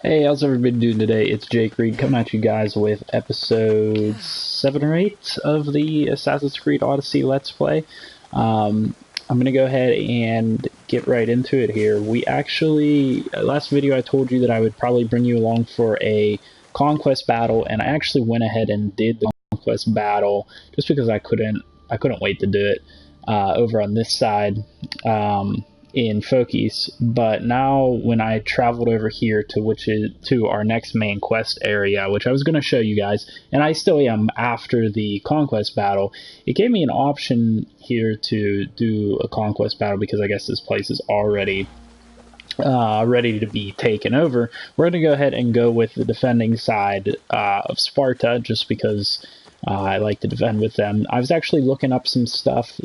Hey, how's everybody doing today? It's Jake Creed coming at you guys with episode 7 or 8 of the Assassin's Creed Odyssey Let's Play. I'm going to go ahead and get right into it here. We actually, last video I told you that I would probably bring you along for a conquest battle, and I actually went ahead and did the conquest battle just because I couldn't wait to do it over on this side. In Fokis, but now when I traveled over here to our next main quest area, which I was going to show you guys, and I still am after the conquest battle, it gave me an option here to do a conquest battle because I guess this place is already ready to be taken over. We're going to go ahead and go with the defending side of Sparta just because I like to defend with them. I was actually looking up some stuff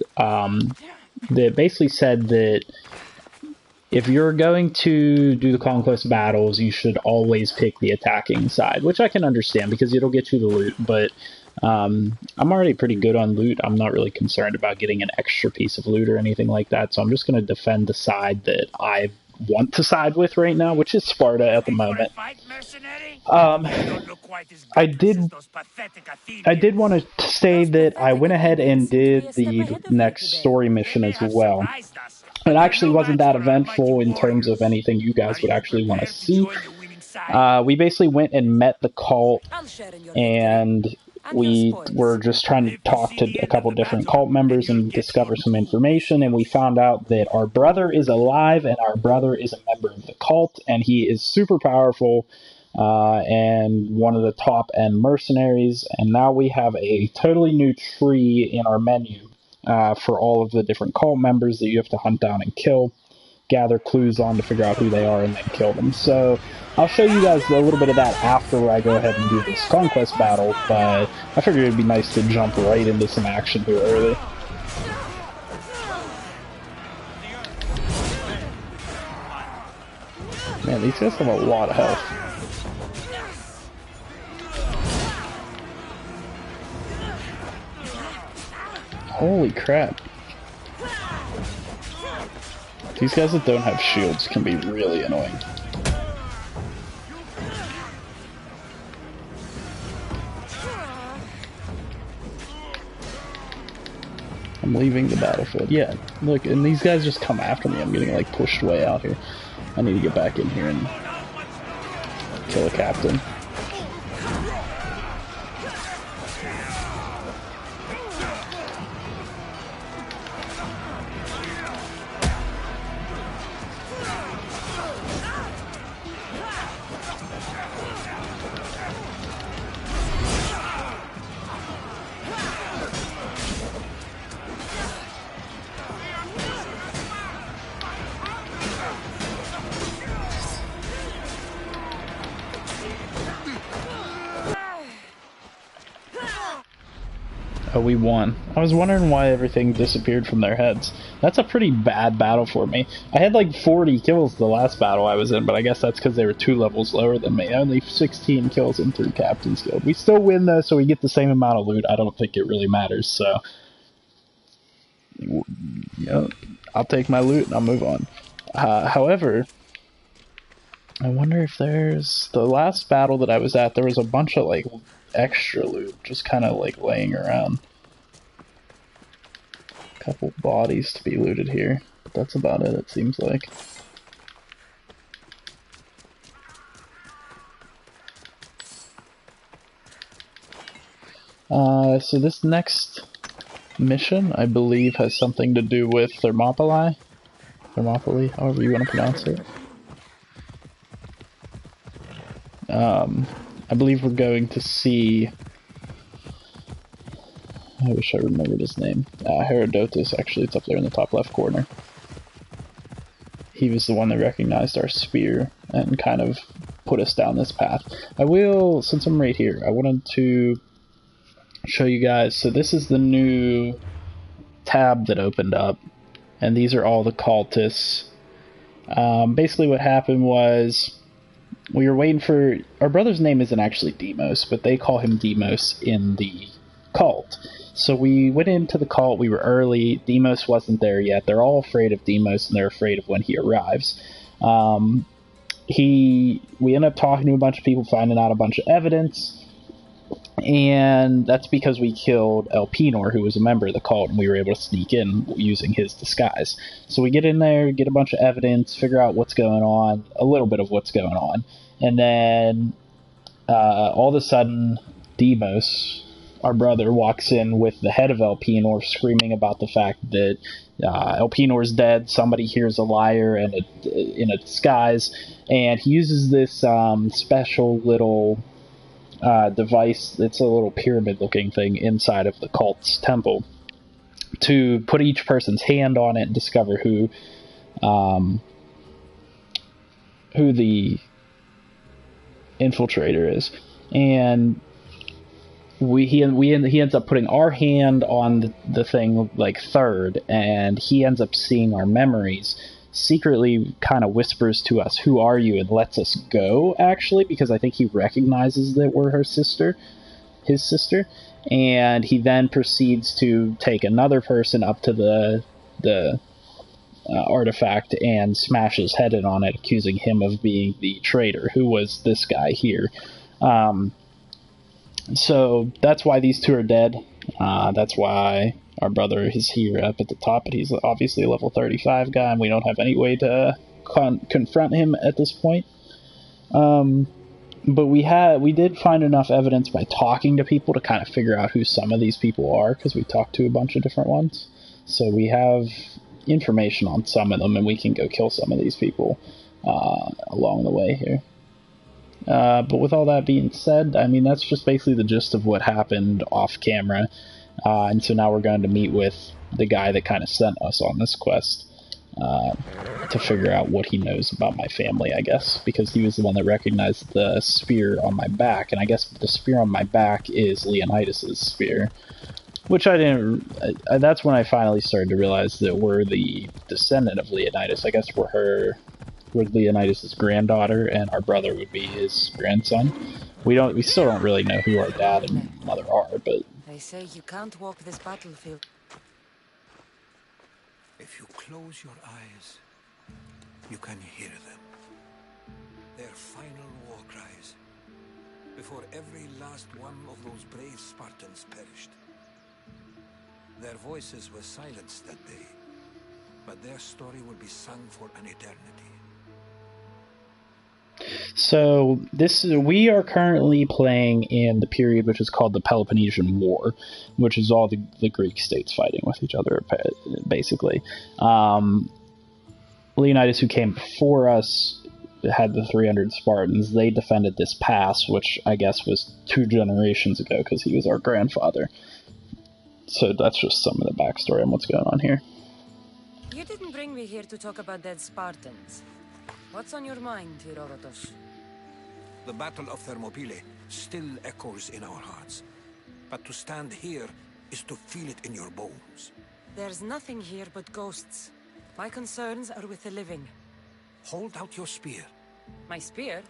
that basically said that if you're going to do the conquest battles, you should always pick the attacking side, which I can understand because it'll get you the loot, but I'm already pretty good on loot. I'm not really concerned about getting an extra piece of loot or anything like that, so I'm just going to defend the side that I want to side with right now, which is Sparta at the moment. I did want to say that I went ahead and did the next story mission as well. It actually wasn't that eventful in terms of anything you guys would actually want to see. We basically went and met the cult, and we were just trying to talk to a couple different cult members and discover some information, and we found out that our brother is alive, and our brother is a member of the cult, and he is super powerful, and one of the top-end mercenaries, and now we have a totally new tree in our menu. For all of the different cult members that you have to hunt down and kill, gather clues on to figure out who they are, and then kill them. So I'll show you guys a little bit of that after I go ahead and do this conquest battle, but I figured it'd be nice to jump right into some action here early. Man, these guys have a lot of health. Holy crap. These guys that don't have shields can be really annoying. I'm leaving the battlefield. Yeah, look, and these guys just come after me. I'm getting, like, pushed way out here. I need to get back in here and kill a captain. Oh, we won. I was wondering why everything disappeared from their heads. That's a pretty bad battle for me. I had like 40 kills the last battle I was in, but I guess that's because they were 2 levels lower than me. Only 16 kills and 3 captains killed. We still win though, so we get the same amount of loot. I don't think it really matters, so... Yeah, I'll take my loot and I'll move on. However, I wonder if there's... The last battle that I was at, there was a bunch of like extra loot just kind of like laying around. A couple bodies to be looted here, but that's about it seems like. So this next mission, I believe, has something to do with Thermopylae, however you want to pronounce it. I believe we're going to see... I wish I remembered his name. Herodotus, actually, it's up there in the top left corner. He was the one that recognized our spear and kind of put us down this path. I will, since I'm right here, I wanted to show you guys, so this is the new tab that opened up, and these are all the cultists. Basically what happened was, we were waiting for... Our brother's name isn't actually Demos, but they call him Demos in the cult. So we went into the cult, we were early, Demos wasn't there yet. They're all afraid of Demos, and they're afraid of when he arrives. we end up talking to a bunch of people, finding out a bunch of evidence, and that's because we killed Elpenor, who was a member of the cult, and we were able to sneak in using his disguise. So we get in there, get a bunch of evidence, figure out what's going on, a little bit of what's going on, and then all of a sudden, Demos, our brother, walks in with the head of Elpenor, screaming about the fact that Elpenor's dead. Somebody hears a liar in a disguise, and he uses this special little device. It's a little pyramid-looking thing inside of the cult's temple to put each person's hand on it and discover who the infiltrator is. And he ends up putting our hand on the thing like third, and he ends up seeing our memories, secretly kind of whispers to us, "Who are you?" and lets us go, actually, because I think he recognizes that we're his sister. And he then proceeds to take another person up to the artifact and smash his head in on it, accusing him of being the traitor, who was this guy here. So that's why these two are dead. That's why our brother is here up at the top, but he's obviously a level 35 guy, and we don't have any way to confront him at this point. But we did find enough evidence by talking to people to kind of figure out who some of these people are, because we talked to a bunch of different ones. So we have information on some of them, and we can go kill some of these people along the way here. But with all that being said, I mean, that's just basically the gist of what happened off camera. And so now we're going to meet with the guy that kind of sent us on this quest to figure out what he knows about my family, I guess, because he was the one that recognized the spear on my back, and I guess the spear on my back is Leonidas' spear, which I didn't... that's when I finally started to realize that we're the descendant of Leonidas. I guess we're Leonidas' granddaughter, and our brother would be his grandson. We still don't really know who our dad and mother are, but... They say you can't walk this battlefield. If you close your eyes, you can hear them. Their final war cries, before every last one of those brave Spartans perished. Their voices were silenced that day, but their story will be sung for an eternity. So we are currently playing in the period which is called the Peloponnesian War, which is all the Greek states fighting with each other, basically. Leonidas, who came before us, had the 300 Spartans. They defended this pass, which I guess was 2 generations ago, because he was our grandfather. So that's just some of the backstory on what's going on here. You didn't bring me here to talk about dead Spartans. What's on your mind, Herodotus? The Battle of Thermopylae still echoes in our hearts. But to stand here is to feel it in your bones. There's nothing here but ghosts. My concerns are with the living. Hold out your spear. My spear?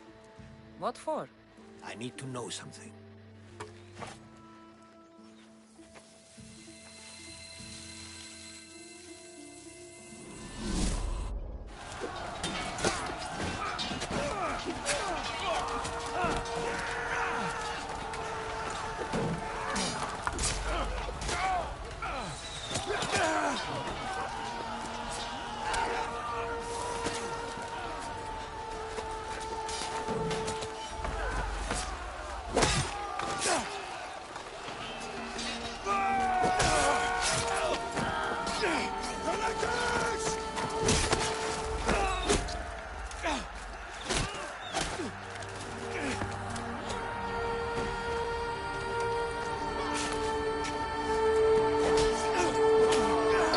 What for? I need to know something.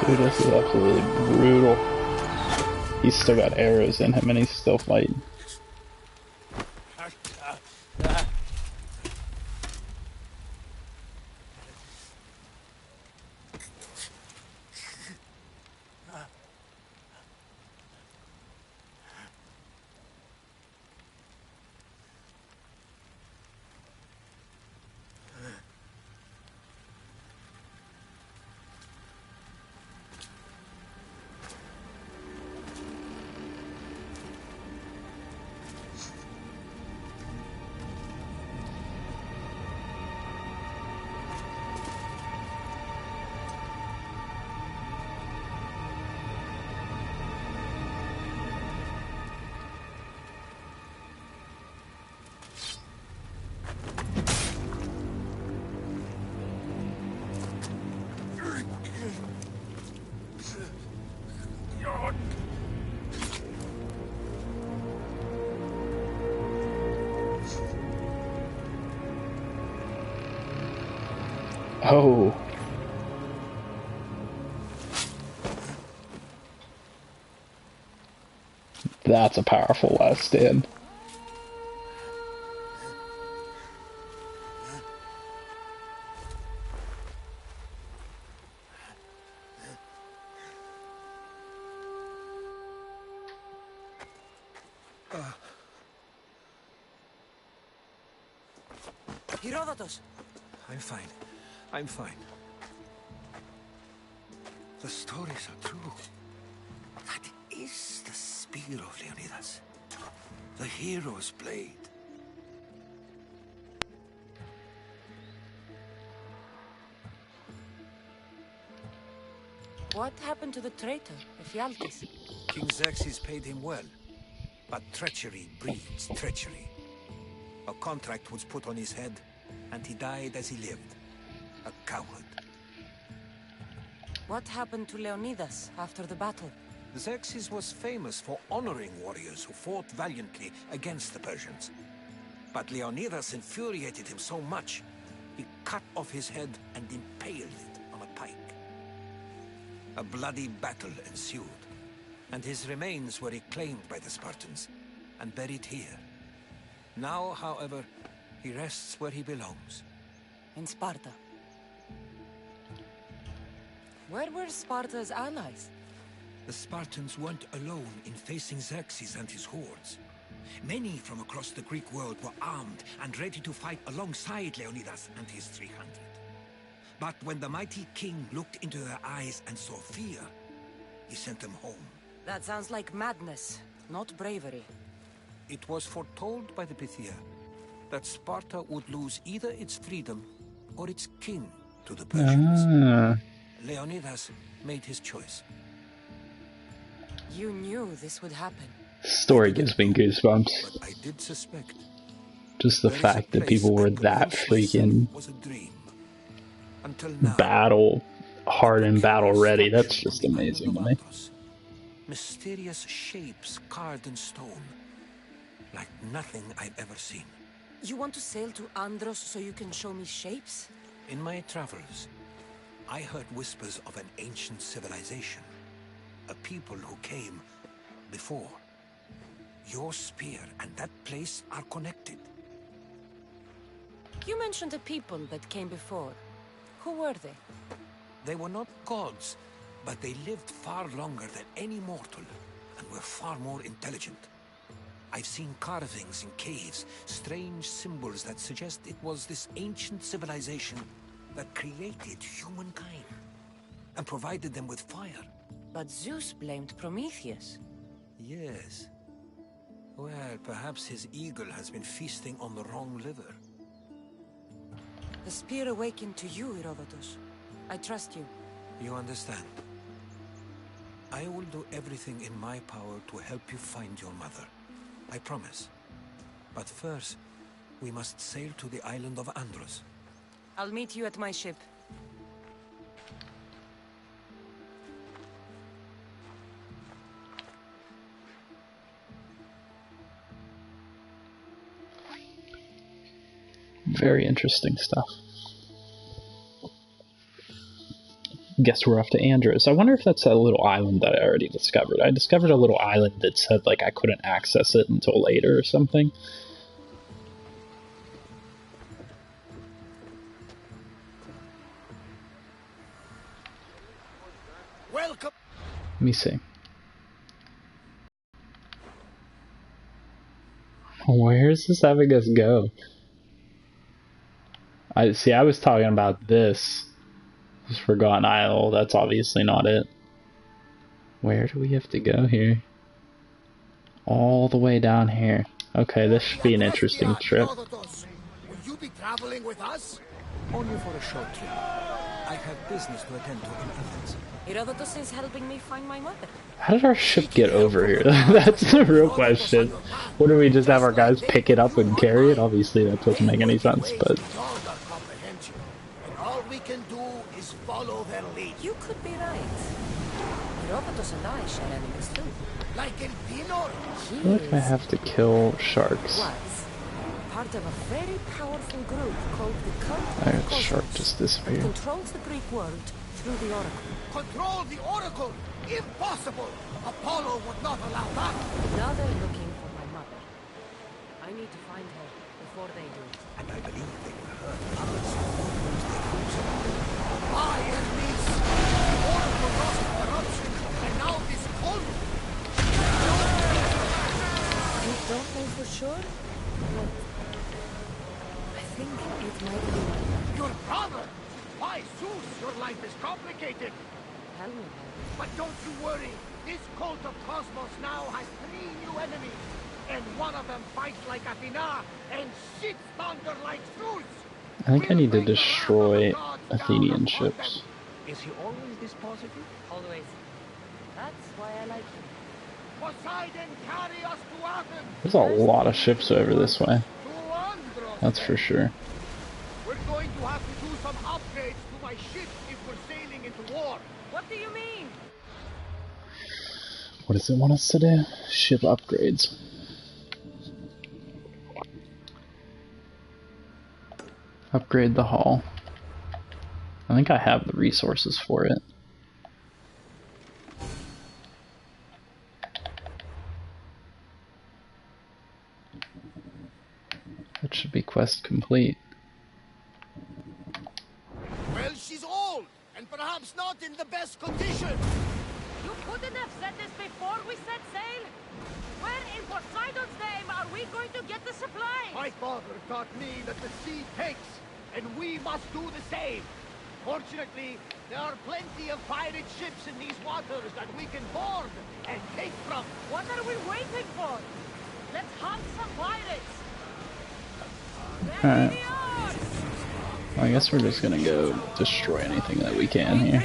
Dude, this is absolutely brutal. He's still got arrows in him and he's still fighting. Oh. That's a powerful last stand. Herodotus! I'm fine. I'm fine. The stories are true. That is the spear of Leonidas. The hero's blade. What happened to the traitor, Ephialtes? King Xerxes paid him well, but treachery breeds treachery. A contract was put on his head, and he died as he lived. A coward. What happened to Leonidas after the battle? Xerxes was famous for honoring warriors who fought valiantly against the Persians. But Leonidas infuriated him so much, he cut off his head and impaled it on a pike. A bloody battle ensued, and his remains were reclaimed by the Spartans and buried here. Now, however, he rests where he belongs. In Sparta. Where were Sparta's allies? The Spartans weren't alone in facing Xerxes and his hordes. Many from across the Greek world were armed and ready to fight alongside Leonidas and his 300. But when the mighty king looked into their eyes and saw fear, he sent them home. That sounds like madness, not bravery. It was foretold by the Pythia that Sparta would lose either its freedom or its king to the Persians. Leonidas made his choice. You knew this would happen. Story gives me goosebumps. But I did suspect. Just the fact that people were that freaking Was a dream. Until now, battle hard and battle ready. That's just amazing to me. Mysterious shapes carved in stone, like nothing I've ever seen. You want to sail to Andros so you can show me shapes? In my travels, I heard whispers of an ancient civilization, a people who came before. Your spear and that place are connected. You mentioned a people that came before. Who were they? They were not gods, but they lived far longer than any mortal, and were far more intelligent. I've seen carvings in caves, strange symbols that suggest it was this ancient civilization that created humankind, and provided them with fire. But Zeus blamed Prometheus. Yes. Well, perhaps his eagle has been feasting on the wrong liver. The spear awakened to you, Herodotus. I trust you. You understand? I will do everything in my power to help you find your mother. I promise. But first, we must sail to the island of Andros. I'll meet you at my ship. Very interesting stuff. Guess we're off to Andros. I wonder if that's a little island that I already discovered. I discovered a little island that said, like, I couldn't access it until later or something. Welcome. Let me see. Where is this having us go? I was talking about this. This Forgotten Isle. That's obviously not it. Where do we have to go here? All the way down here. Okay, this should be an interesting trip. Will you be traveling with us? Only for a short trip. I have business to attend to in Athens. Herodotus is helping me find my mother. How did our ship get over here? That's the real question. What do we just have our guys pick it up and carry it? Obviously that doesn't make any sense, but... Beyond our comprehension. And all we can do is follow their lead. You could be right. Herodotus and I share enemies too. Like El Pino. I feel like I have to kill sharks. Was part of a very powerful group called the Cult of That the shark Cosmos. just It disappeared. controls the Greek world through the Oracle. Control the Oracle! Impossible! Apollo would not allow that! Now they're looking for my mother. I need to find her before they do. And I believe they will hurt others who use their rules. My enemies! The Oracle lost corruption, and now this cult! I don't know for sure, but I think it might be my mother. Your brother! Why, Zeus, your life is complicated! Tell me about it. But don't you worry, this cult of Cosmos now has 3 new enemies, and one of them fights like Athena and shits thunder like Zeus! I think I We'll need to bring the destroy wrath of the gods down Athenian upon ships. them. Is he always this positive? Always. That's why I like him. Poseidon, carry us to Athens! There's a lot of ships over this way. To Andros! That's for sure. We're going to have to do some upgrades to my ship if we're sailing into war. What do you mean? What does it want us to do? Ship upgrades. Upgrade the hull. I think I have the resources for it. That should be quest complete. Well, she's old, and perhaps not in the best condition. You couldn't have said this before we set sail? Where in Poseidon's name are we going to get the supplies? My father taught me that the sea takes, and we must do the same. Fortunately, there are plenty of pirate ships in these waters that we can board and take from. What are we waiting for? Let's hunt some pirates! Alright. Ready the oars! Well, I guess we're just gonna go destroy anything that we can here.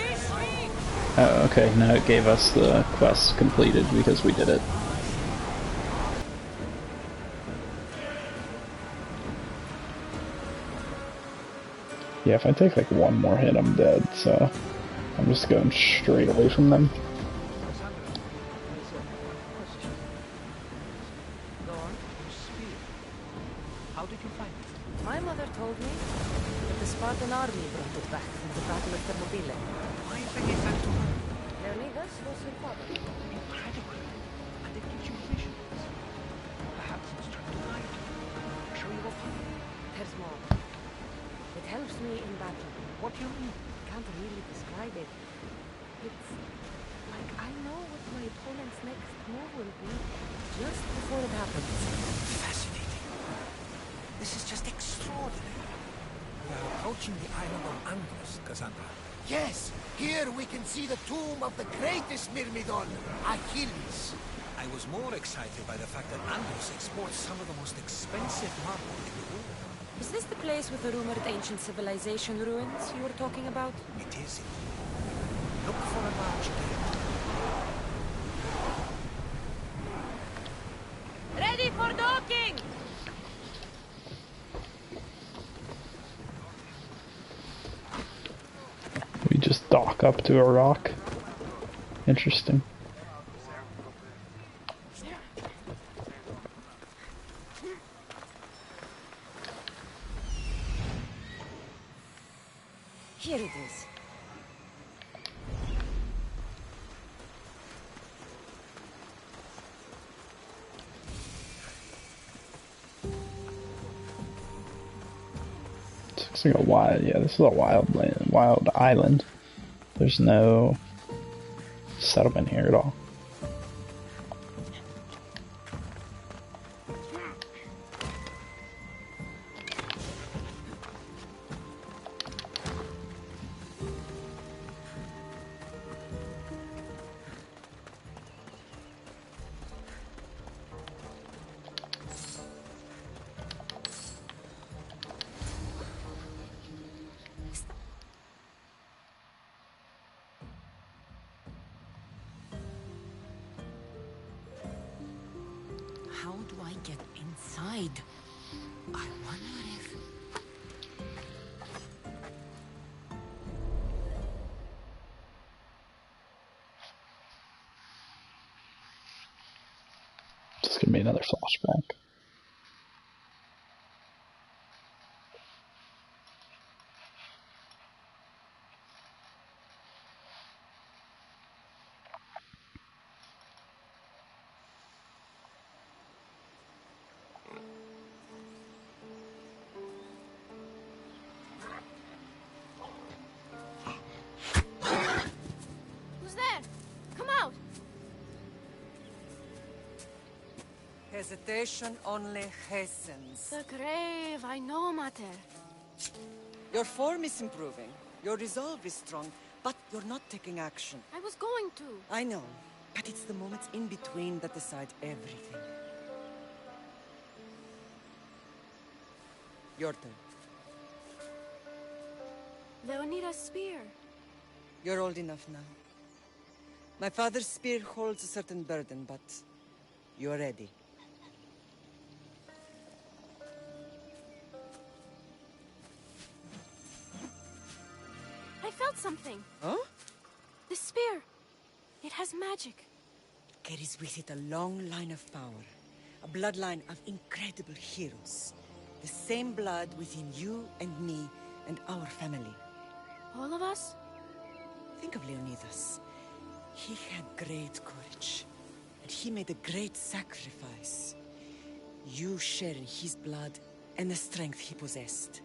Oh, okay, now it gave us the quest completed because we did it. Yeah, if I take like one more hit, I'm dead, so I'm just going straight away from them. Go on. Spear. How did you find it? My mother told me that the Spartan army brought it back from the Battle of Thermopylae. Why bring it back to her? Leonidas was her father. Incredible. And it gives you visions. Perhaps it's trying to guide you. Show you what to do. There's more. It helps me in battle. What do you mean? Can't really describe it. It's like I know what my opponent's next move will be just before it happens. Fascinating. This is just extraordinary. We are approaching the island of Andros, Cassandra. Yes, here we can see the tomb of the greatest Myrmidon, Achilles. I was more excited by the fact that Andros exports some of the most expensive marble in the world. Is this the place with the rumored ancient civilization ruins you were talking about? It is. Look for a large gate. Ready for docking! We just dock up to a rock. Interesting. Here it is. This looks like a wild, yeah, this is a wild land, wild island. There's no settlement here at all. How do I get inside? I wonder if... This is gonna be another flashback. hesitation only hastens. The grave, I know, Mater. Your form is improving. Your resolve is strong, but you're not taking action. I was going to. I know, but it's the moments in between that decide everything. Your turn. Leonida's spear. You're old enough now. My father's spear holds a certain burden, but you're ready. I felt something. Huh? The spear. It has magic. Carries with it a long line of power. A bloodline of incredible heroes. The same blood within you and me and our family. All of us? Think of Leonidas. He had great courage. And he made a great sacrifice. You share in his blood and the strength he possessed.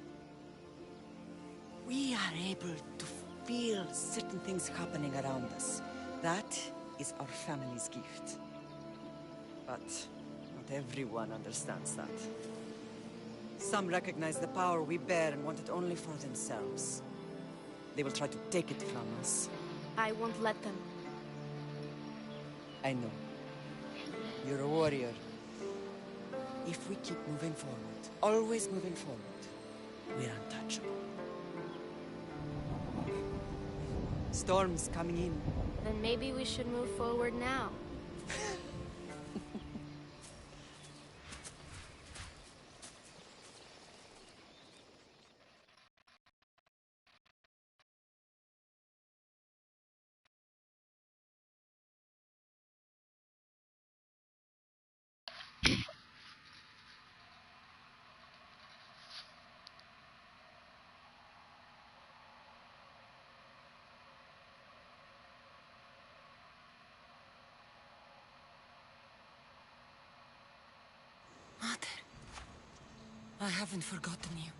We are able to feel certain things happening around us. That is our family's gift. But not everyone understands that. Some recognize the power we bear and want it only for themselves. They will try to take it from us. I won't let them. I know. You're a warrior. If we keep moving forward, always moving forward, we're untouchable. Storm's coming in. Then maybe we should move forward now. Mother, I haven't forgotten you.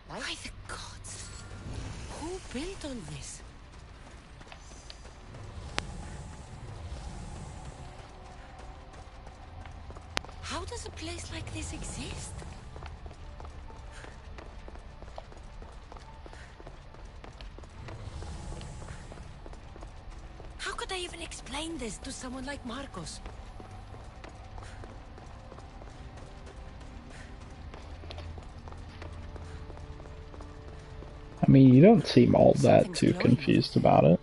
By the gods! Who built all this? How does a place like this exist? How could I even explain this to someone like Marcos? I mean, you don't seem all that Something's too glowing. confused about it.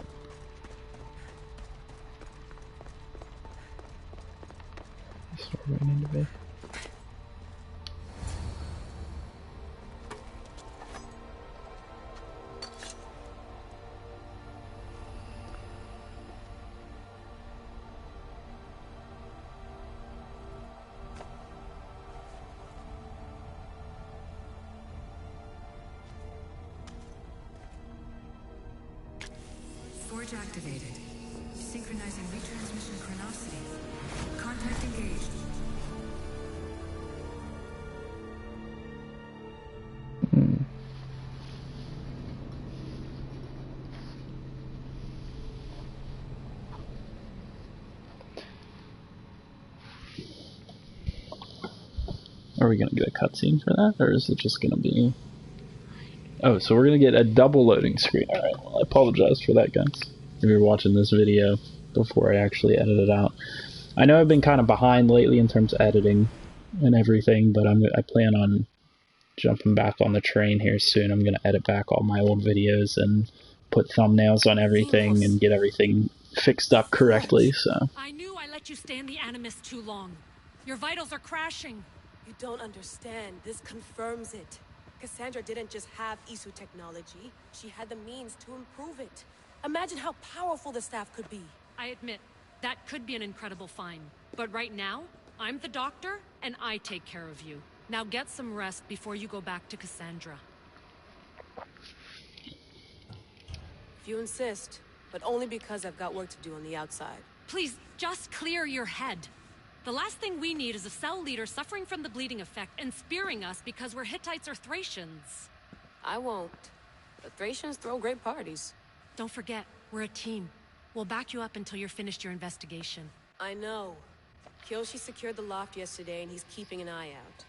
That's where we need to be. Forge activated. Synchronizing retransmission chronicity. Contact engaged. Are we gonna get a cutscene for that, or is it just gonna be... Oh, so we're gonna get a double loading screen. Alright, well, I apologize for that, guys. If you're watching this video before I actually edit it out. I know I've been kind of behind lately in terms of editing and everything, but I plan on jumping back on the train here soon. I'm gonna edit back all my old videos and put thumbnails on everything and get everything fixed up correctly, so... I knew I let you stay in the Animus too long. Your vitals are crashing. You don't understand. This confirms it. Cassandra didn't just have Isu technology. She had the means to improve it. Imagine how powerful the staff could be. I admit, that could be an incredible find. But right now, I'm the doctor, and I take care of you. Now get some rest before you go back to Cassandra. If you insist, but only because I've got work to do on the outside. Please, just clear your head. The last thing we need is a cell leader suffering from the bleeding effect and spearing us because we're Hittites or Thracians. I won't. The Thracians throw great parties. Don't forget, we're a team. We'll back you up until you're finished your investigation. I know. Kyoshi secured the loft yesterday and he's keeping an eye out.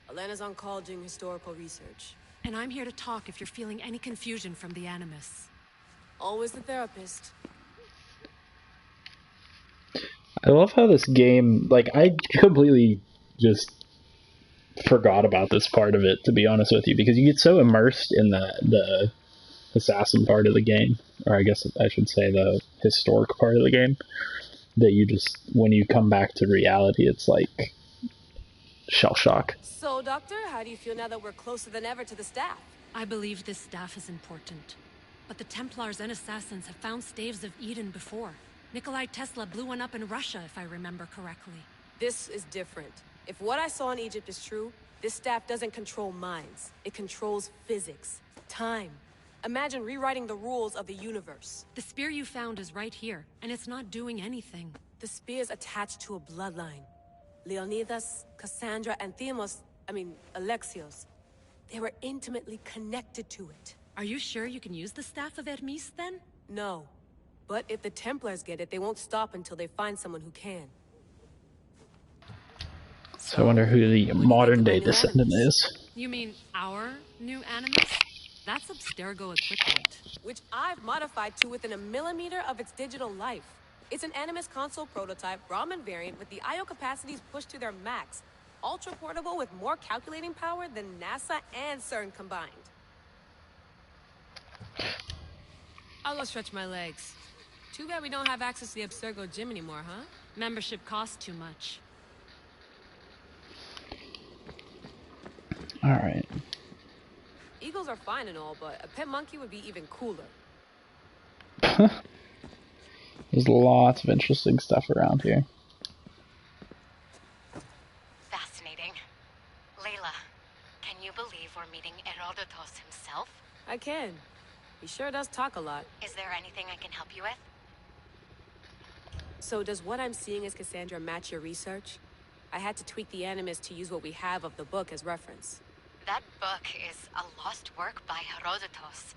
Elena's on call doing historical research. And I'm here to talk if you're feeling any confusion from the Animus. Always the therapist. I love how this game, like, I completely just forgot about this part of it, to be honest with you, because you get so immersed in the assassin part of the game, or I guess I should say the historic part of the game, that you just, when you come back to reality, it's like shell shock. So, Doctor, how do you feel now that we're closer than ever to the staff? I believe this staff is important. But the Templars and Assassins have found staves of Eden before. Nikolai Tesla blew one up in Russia, if I remember correctly. This is different. If what I saw in Egypt is true, this staff doesn't control minds. It controls physics, time. Imagine rewriting the rules of the universe. The spear you found is right here, and it's not doing anything. The spear's attached to a bloodline. Leonidas, Cassandra, and Alexios. They were intimately connected to it. Are you sure you can use the Staff of Hermes, then? No. But if the Templars get it, they won't stop until they find someone who can. So I wonder who the modern-day descendant is. You mean our new Animus? That's Abstergo equipment. Which I've modified to within a millimeter of its digital life. It's an Animus console prototype, Raman variant, with the I/O capacities pushed to their max. Ultra-portable with more calculating power than NASA and CERN combined. I'll go stretch my legs. Too bad we don't have access to the Abstergo gym anymore, huh? Membership costs too much. Alright. Eagles are fine and all, but a pet monkey would be even cooler. There's lots of interesting stuff around here. Fascinating. Layla, can you believe we're meeting Herodotus himself? I can. He sure does talk a lot. Is there anything I can help you with? So does what I'm seeing as Cassandra match your research? I had to tweak the Animus to use what we have of the book as reference. That book is a lost work by Herodotus.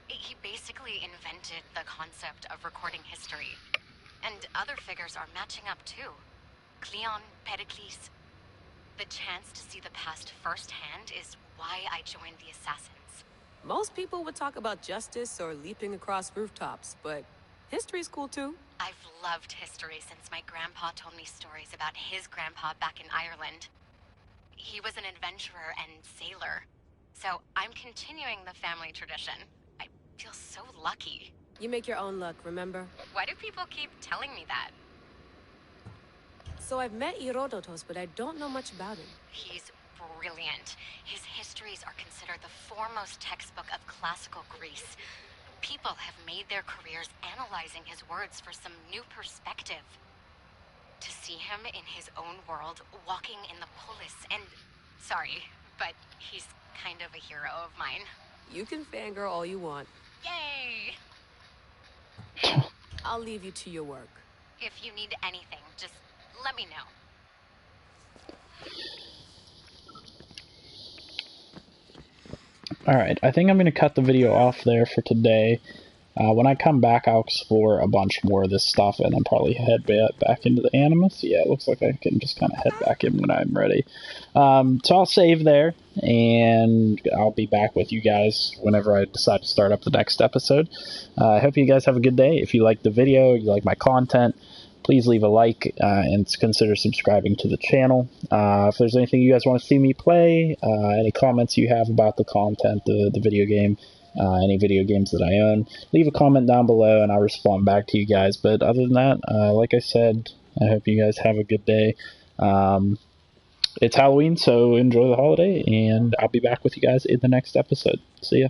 He basically invented the concept of recording history. And other figures are matching up too. Cleon, Pericles. The chance to see the past firsthand is why I joined the Assassins. Most people would talk about justice or leaping across rooftops, but history's cool too. I've loved history since my grandpa told me stories about his grandpa back in Ireland. He was an adventurer and sailor, so I'm continuing the family tradition. I feel so lucky. You make your own luck, remember? Why do people keep telling me that? So I've met Herodotus, but I don't know much about him. He's brilliant. His histories are considered the foremost textbook of classical Greece. People have made their careers analyzing his words for some new perspective. To see him in his own world, walking in the polis, and... Sorry, but he's kind of a hero of mine. You can fangirl all you want. Yay! I'll leave you to your work. If you need anything, just let me know. Alright, I think I'm going to cut the video off there for today. When I come back, I'll explore a bunch more of this stuff and then probably head back into the Animus. Yeah, it looks like I can just kind of head back in when I'm ready. So I'll save there, and I'll be back with you guys whenever I decide to start up the next episode. I hope you guys have a good day. If you like the video, you like my content, please leave a like and consider subscribing to the channel. If there's anything you guys want to see me play, any comments you have about the content, the video game, any video games that I own, leave a comment down below and I'll respond back to you guys. But other than that, like I said, I hope you guys have a good day. It's Halloween, so enjoy the holiday, and I'll be back with you guys in the next episode. See ya.